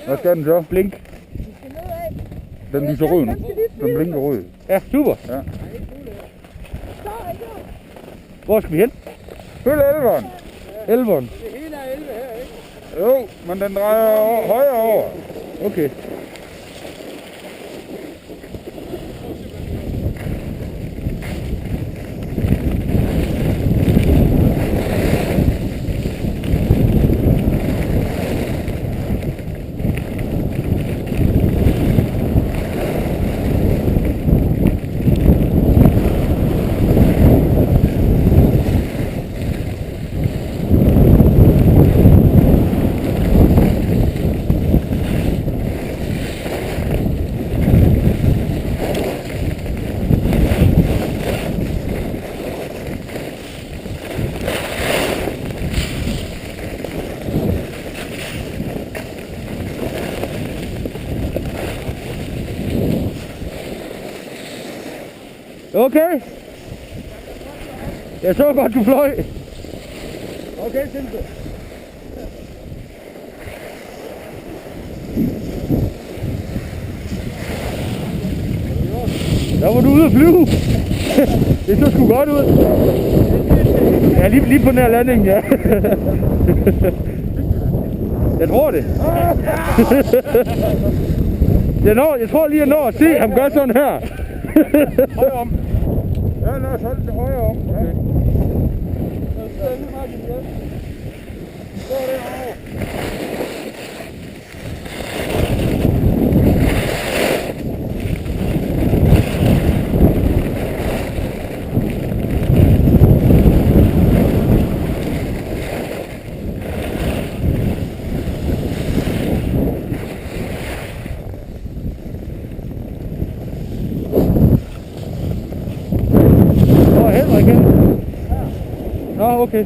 Hvad skal den så? Blink. Den lyser rød nu. Den blinker rød. Ja, super. Ja. Hvor skal vi hen? Følg elveren. Elveren. Det hele er 11 her, ikke? Jo, men den drejer højere over. Okay. Okay. Jeg så godt, du fløj. Okay, Simpe. Der var du ude at flyve. Det så sgu godt ud. Ja, lige på den her landing, ja. Jeg tror det. Jeg tror lige, jeg når at se ham gøre sådan her. Højre om. Ja, lad os holde det højre om. Ja. Okay. Henrik hen. Nå, okay.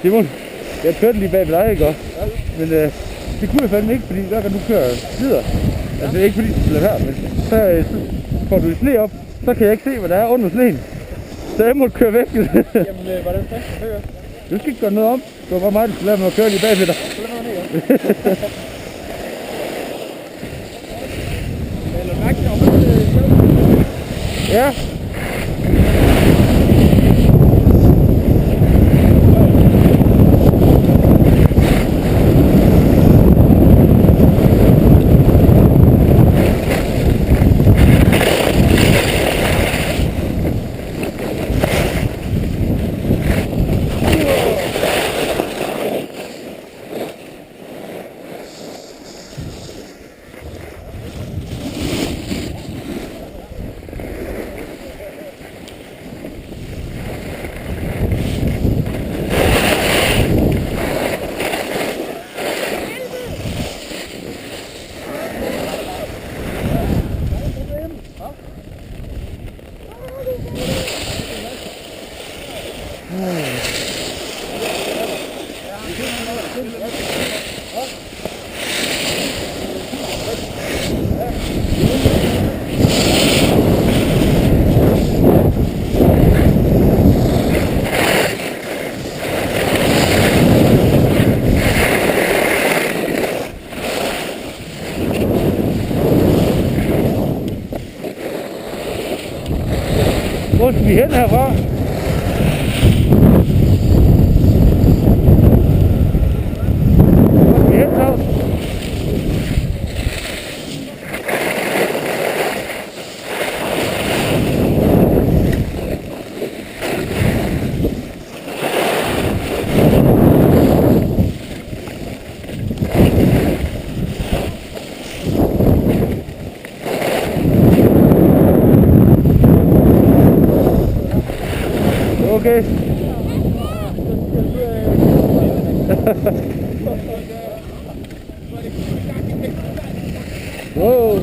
Simon, jeg kørte lige bag ved dig, ikke også? Men det kunne jeg fandme ikke, fordi der kan du køre videre. Altså ikke fordi du lader være, men så får du sne op, så kan jeg ikke se, hvad der er under sneen. Så jeg måtte køre væk. Jamen, hvordan skal jeg køre? Du skal ikke gøre noget om. Det var bare mig, der skulle lade mig at køre lige bag ved dig. Så lad mig ned. Eller mærke dig om Ja. Hvor skal vi hen herfra? Hvor skal vi hen, Claus? Okay. Wow.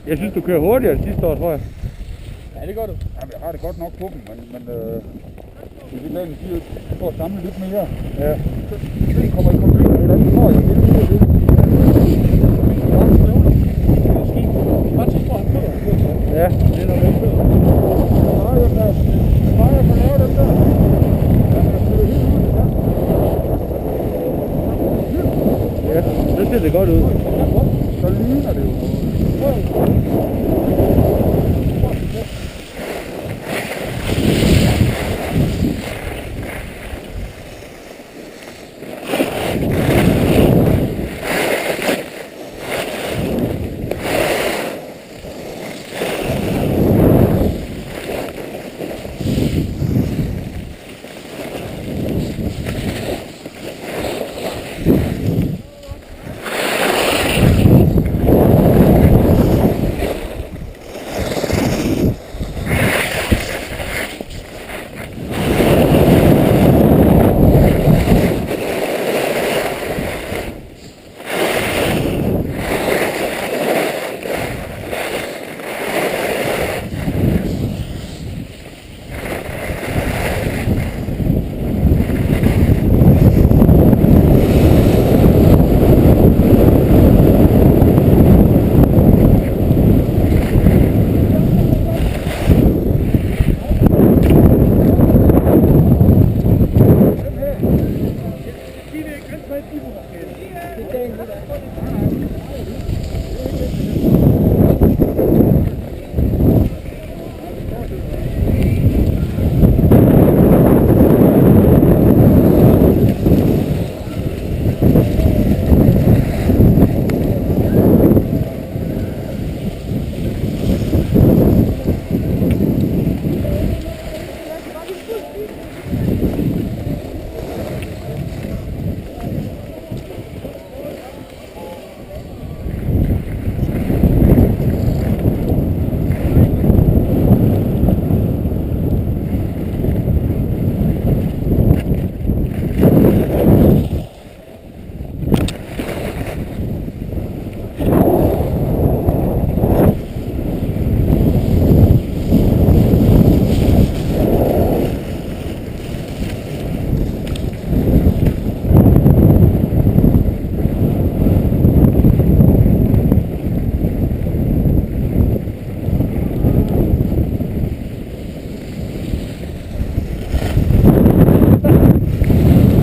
Jeg synes, du kører hurtigere end sidste år, tror jeg. Ja, det gør du. Jamen, jeg har det godt nok på dem, men vi vil lade den for at samle lidt mere. Ja. Det kommer i konflikt med et andet år, jeg vil sige det. Ja, det er nok ikke. Nej, jeg kan lave dem der. Jeg kan flytte helt ud, ja. Ja, så ser det godt ud. Så ligner det jo.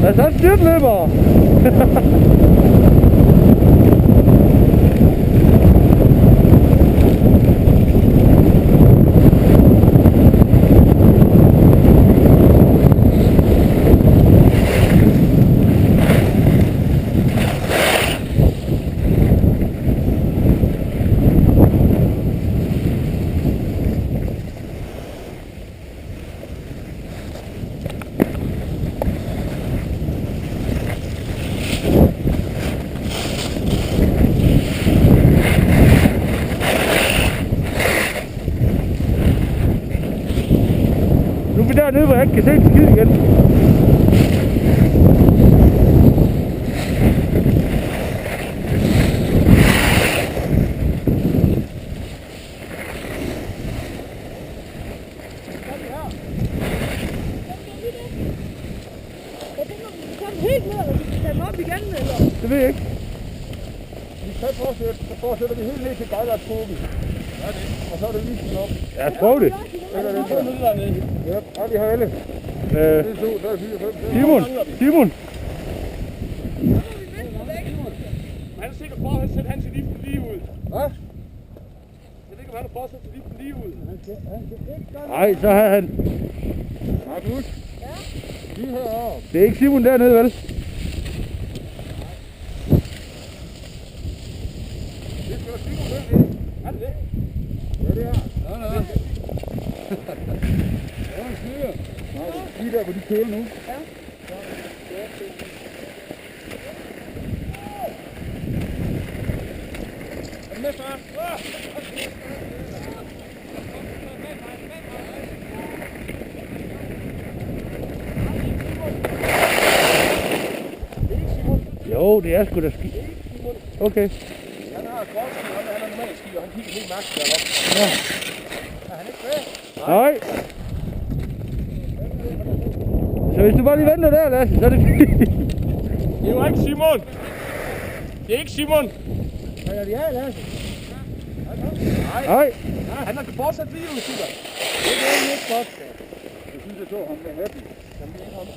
Er det en styrtløber? Nu er vi dernede, hvor jeg ikke kan se en skid igen. ikke ned, eller vi skal tage dem op igen, eller? Det ved jeg ikke. Vi kan fortsætte, så fortsætter vi helt ned til Gejlerskogen. Og så er det lige sådan op. Ja, prøv det. Det er det. Ja, vi har alle. Det er 2, 3, 4, 5, 6. Simon! Han er sikkert på at sætte hans liften lige ud. Hvad? Jeg ved ikke, om han har prøvet at sætte liften lige ud. Nej, så har han... Markus? Ja? Lige heroppe. Det er ikke Simon dernede, vel? Det skal være Simon dernede. Er det det? Ja, det er. Ja. Ja, en styre. Nej, lige der, hvor de kører nu. Ja. Er du med, far? Jo, det er sgu da ski. Okay. Han har et godt ski, han er normalt ski, og han kigger helt mærkeligt deroppe. Ja. Er han ikke med? Nej. Så hvis du bare lige venter der, Lasse, så er det fint. Det er jo ikke Simon! Det er ikke Simon! Hvad er det her, Lasse? Nej. Han har fortsat lige ud, Simon. Det er ikke godt. Jeg synes, jeg så ham med hatten. Jamen, det er ikke ham.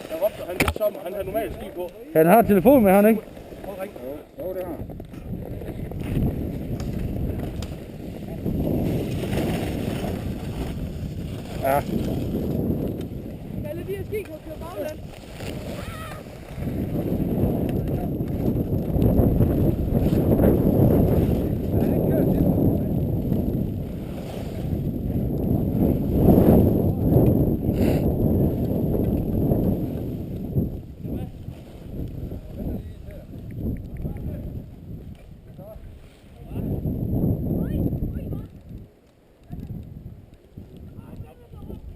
Der råbte han lidt som, han har normalt ski på. Han har telefon med, han ikke? Prøv at ringe. Jo, det har han. Ja. Alle de her ski kan køre bagland.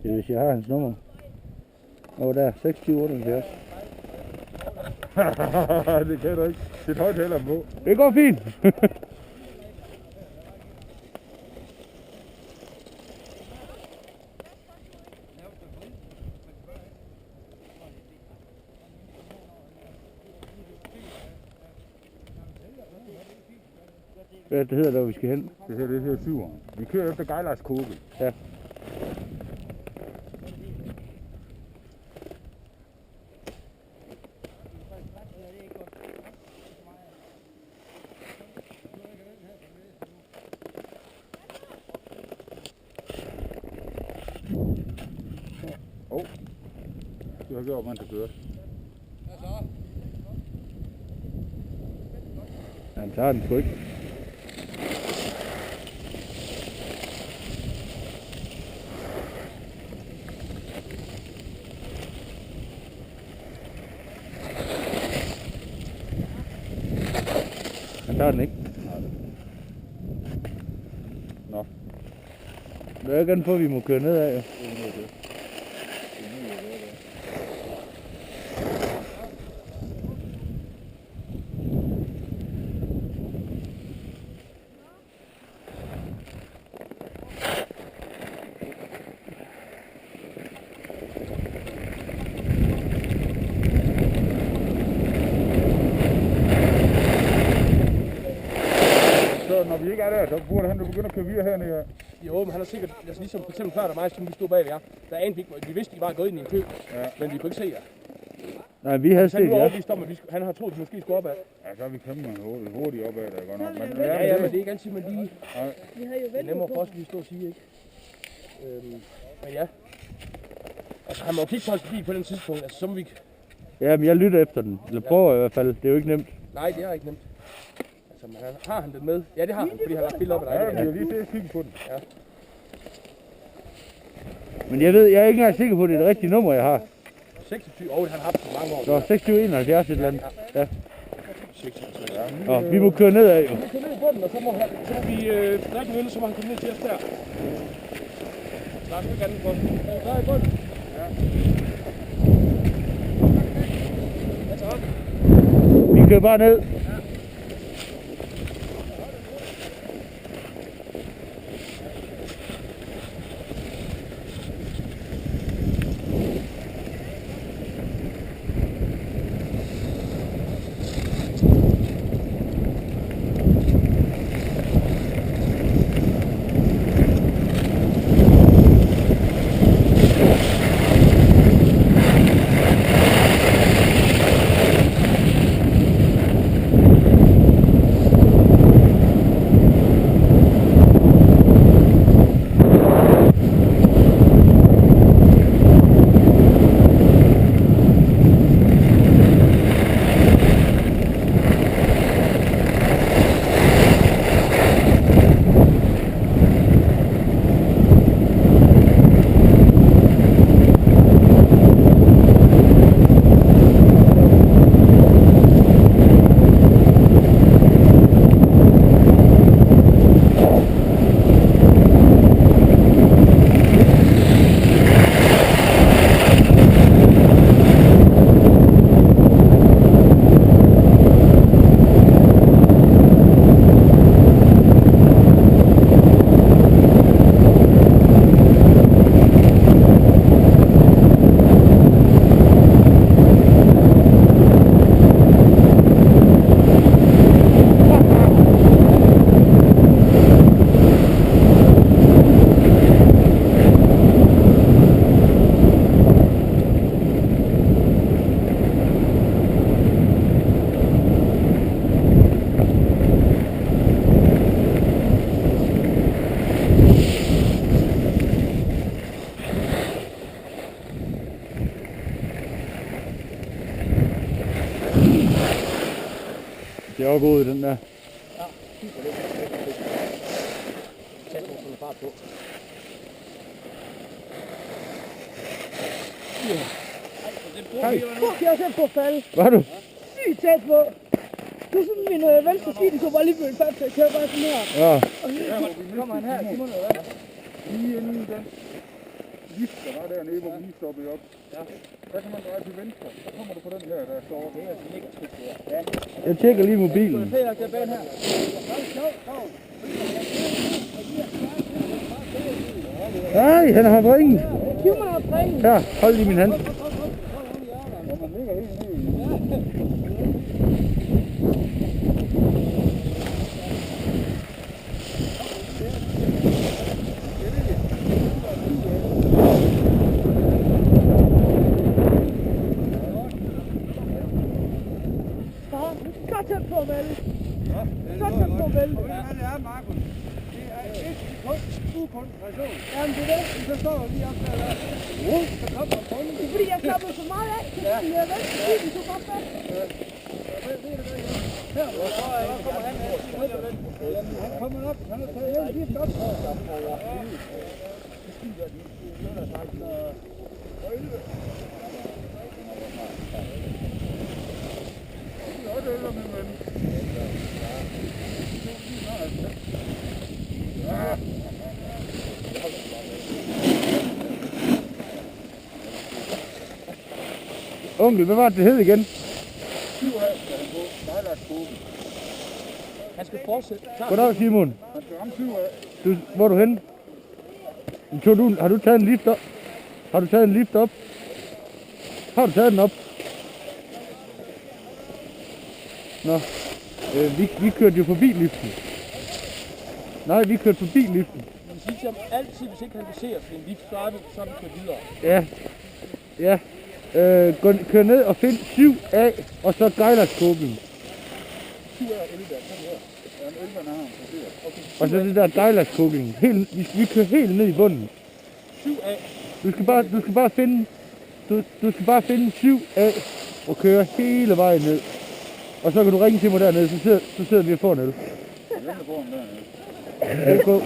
Det er, hvis jeg har hans nummer. Og der er 2678. Det kan du ikke. Det er et højt heller på. Det går fint. Hvad det hedder der, vi skal hen? Det her, det her 7'eren. Vi kører efter Gejlerskogen. Ja. Du har gjort, man kan køre. Han tager den sgu ikke. Han tager den ikke. Nå. Det er ikke andet på, at vi må køre nedad, jo. Så når vi ikke er der, så burde han jo begynde at køre videre hernede. Jo, men han har sikkert, altså ligesom for eksempel før der mig, som vi stod bag ved jer, der anede vi ikke, vi vidste, de var gået ind i en kø, men vi kunne ikke se jer. Nej, vi havde Så han set nu er jer. overbevist om, at han har troet, at vi måske skulle opad. Ja, så er vi kæmpe hurtigt opad, der godt nok. Men, Ja, men det er ikke altid, man lige... Vi har jo Det er ventet nemmere på. for os lige at stå og sige, ikke? Men ja. Altså, han må jo kigge på hans bil på den tidspunkt, altså så må vi ikke... Ja, men jeg lytter efter den. Eller prøver i hvert fald. Det er jo ikke nemt. Nej, det er ikke nemt. Altså, men har han den med? Ja, det har han, fordi han har lagt billeder op af dig. Ja, vi har lige til at kigge på den. Men jeg ved, jeg er ikke engang sikker på, at det er det rigtige nummer, jeg har. 26, han har haft for mange år. Så 2671 et eller andet. Ja. 26. Nå, vi må køre nedad, jo. Vi kan ned i bunden, og så må vi drikke en øl, så må han komme ned til os der. Der er sgu ikke andet for. Der er i bunden. Ja. Hvad så? Vi kører bare ned. er også god i den der. Tag nogle sådan fart på. Fuck, jeg er selv på at falde. Var du? Sygt tæt på. Du synes, min venstre ski, de kunne bare lige blive fat til at køre bare sådan her. Ja. Og så kommer han her, Simon, eller hvad? Lige inden den lift, der var dernede, hvor vi lige stoppede op. Ja. Der kan man dreje til venstre. Så kommer du på den her, der står. Det er altså mega skidt, det her. Ja. Jeg tjekker lige mobilen. Se, jeg kan bag her. Nej, han har ringen. Simon har bringen. Her, hold lige min hand. Og man ligger helt nede i. Så tæt på at vælge. Så tæt på at vælge. Det er Markus. Det er et sekund koncentration. Jamen, det er det. Så står jeg lige op der. Så kommer der bunden. Det er fordi, jeg slappede så meget af. Så jeg vælger, fordi vi tog godt fat. Her, hvor kommer han her? Han kommer op. Han er taget helt gift op. Onkel, hvad var det hed igen? Han skal fortsætte. Goddag, Simon. Han skal ramme 7 af. Hvor er du henne? Har du taget en lift op? Har du taget en lift op? Har du taget den op? Nå, vi kørte jo forbi liften. Nej, vi kørte forbi liften. Man siger til ham altid, hvis ikke han kan se os ved en lift, så er vi kørt videre. Ja, ja. Kør ned og find 7A, og så gejlerskåben. 7 af 11 der. Kom her. Ja, en 11 har han passeret. Okay. Og så det der gejlerskåben. Vi kører helt ned i bunden. 7A. Du skal bare finde 7A og køre hele vejen ned. Og så kan du ringe til mig dernede, så sidder vi og får en øl. Jeg venter på ham dernede. Det er godt.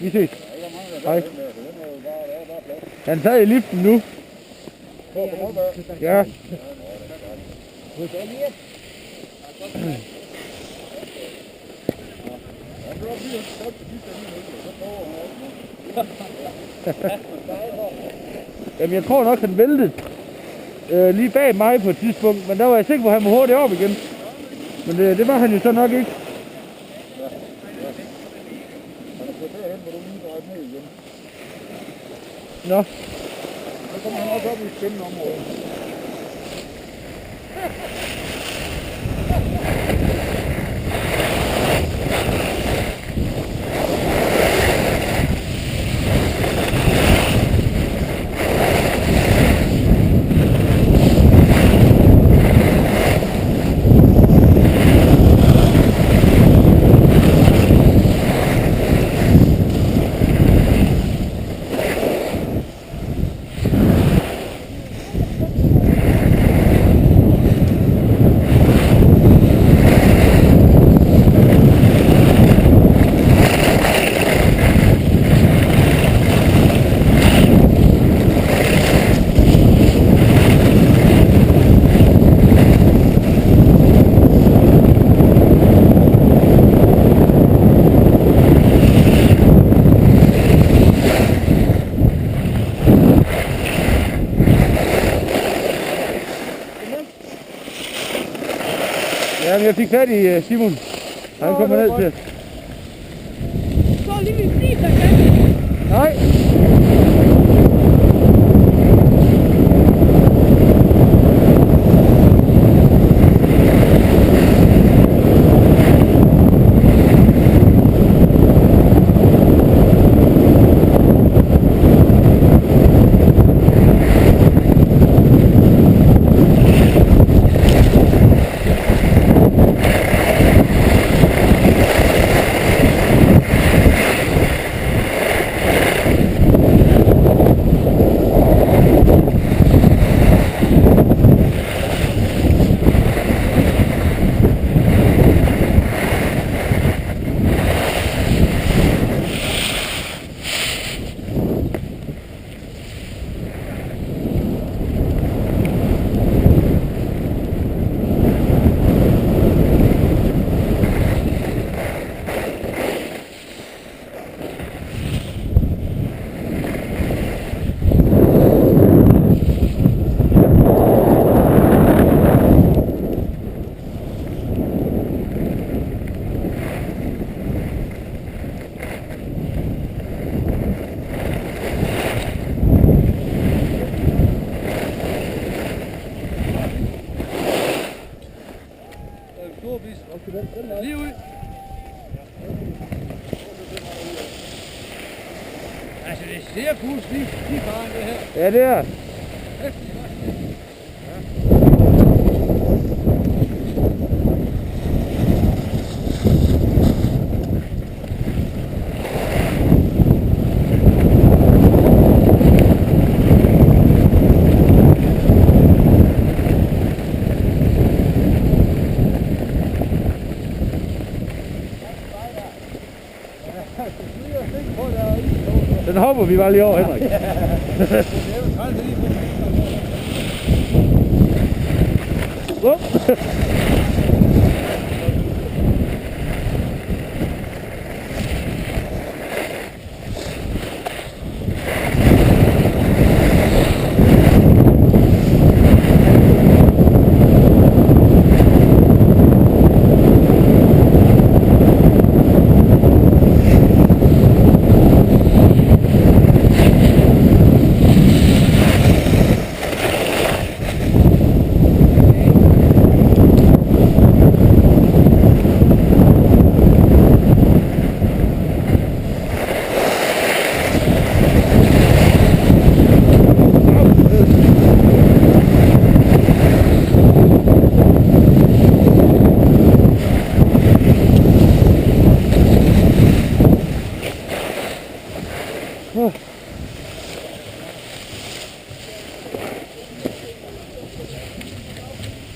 Vi ses. Hej. Han tager i liften nu. Ja. Jamen jeg tror nok han væltede lige bag mig på et tidspunkt, men der var jeg sikker på at han var hurtigt op igen. Men det var han jo så nok ikke. Nå. Så kommer han også op i et spændende område. Jamen, jeg fik fat i Simon. Han kommer ned til. Så lige min bil, der kan. Nej. Altså, det ser fuldstændig faren, det her. Ja, det er. Den hopper vi bare lige over, Henrik.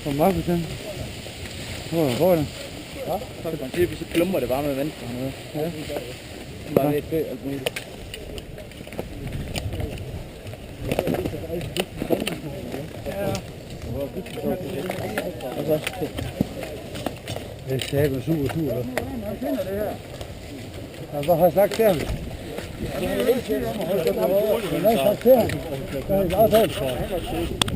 Hvor meget for den? Hvor er den? Ja, så kan man se, hvis så klumper det bare med venstre hernede. Ja. Bare lidt bøg, alt muligt. Det er sæbe super sur. Hvad har jeg sagt til ham? Jeg har sagt til ham. Jeg har sagt til ham.